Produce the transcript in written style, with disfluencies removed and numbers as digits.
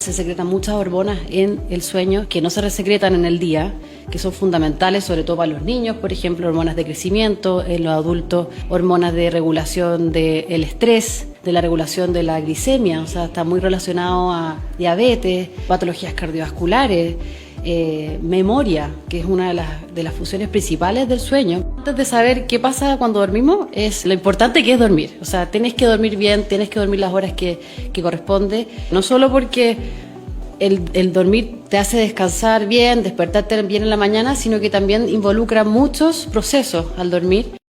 Se secretan muchas hormonas en el sueño que no se secretan en el día, que son fundamentales sobre todo para los niños, por ejemplo, hormonas de crecimiento, en los adultos, hormonas de regulación del estrés, de la regulación de la glicemia, o sea, está muy relacionado a diabetes, patologías cardiovasculares, memoria, que es una de las funciones principales del sueño. Antes de saber qué pasa cuando dormimos, es lo importante que es dormir. O sea, tienes que dormir bien, tienes que dormir las horas que corresponde, no solo porque el dormir te hace descansar bien, despertarte bien en la mañana, sino que también involucra muchos procesos al dormir.